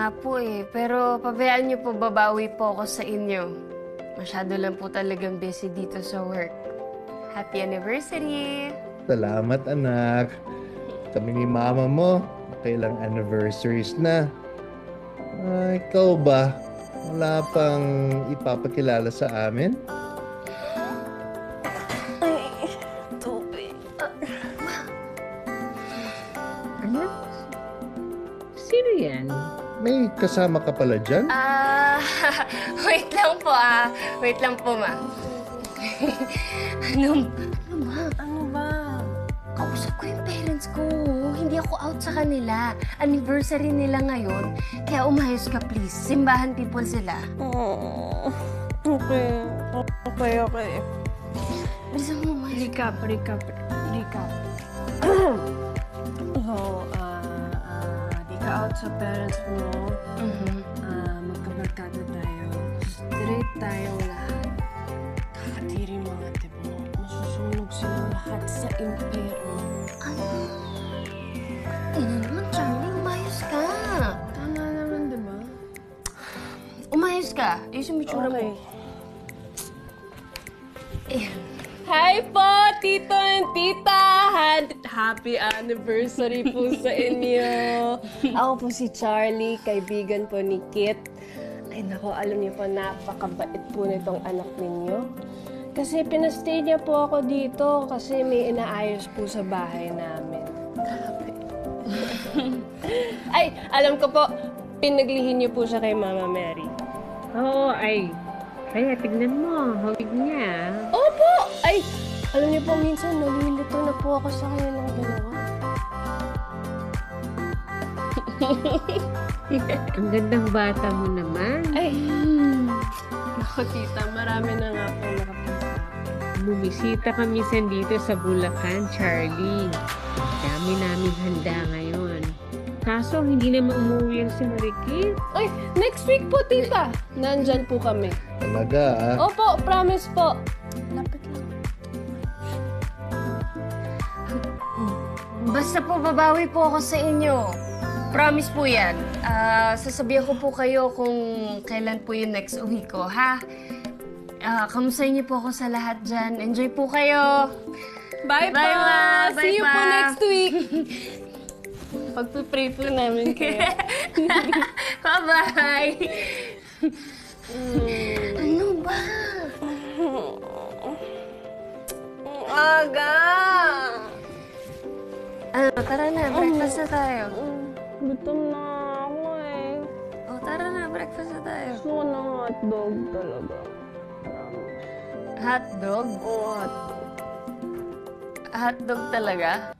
nga po eh. Pero pabayaan niyo po, babawi po ako sa inyo. Masyado lang po talagang busy dito sa work. Happy anniversary! Salamat, anak. Kami ni mama mo, kailang anniversaries na. Ikaw ba? Wala pang ipapakilala sa amin? Ay, tubig. Ano? Sino yan? May kasama ka pala dyan? Wait lang po Wait lang po, ma. Ano ba? Kausap ko yung parents ko. Hindi ako out sa kanila. Anniversary nila ngayon. Kaya umayos ka, please. Simbahan people sila. Okay. Bilisan mo, umayos. Recap. Di ka out sa parents mo. Magkabarkada tayo. Straight tayong lahat. Kakatiri mo ate mo. Masusunog silang lahat sa impyerno. Ano? Ina naman, Charlie. Umayos ka. Tama naman, di ba? Umayos ka. Ayusin mo yung tsura mo. Hi po, Tito and Tita! Happy anniversary po sa inyo! Ako po si Charlie, kaibigan po ni Kit. Ay nako, alam niyo po, napakabait po nitong anak ninyo. Kasi pinastay niya po ako dito kasi may inaayos po sa bahay namin. Grabe. Ay, alam ko po, pinaglihin niyo po siya kay Mama Mary. Oo, ay. Kaya tignan mo, hawig niya. Opo! Ay, alam niyo po, minsan nalilito na po ako sa kanilang dalawa. Ang gandang bata mo naman. Ay, naku tita, marami na nga po nakapunta. Bumisita ka minsan dito sa Bulacan, Charlie. Dami namin handa ngayon. Kaso, hindi naman umuwi ang si Marikit. Ay, next week po, tita. Nandyan po kami. Talaga, Opo, promise po. Lapit lang. Basta po, babawi po ako sa inyo. Promise po yan. Sasabihan ko po kayo kung kailan po yung next uwi ko, ha? Kamustahin niyo po ako sa lahat dyan. Enjoy po kayo. Bye, Bye, po! Ma! Bye, See you po Pa! next week! Pagpipray po namin kayo. Bye-bye! Ano ba? Aga! Tara na, breakfast na tayo. Gutom na ako eh. Tara na, breakfast na tayo. Gusto ko ng hotdog talaga. Hotdog? Oo, hotdog. Hotdog talaga?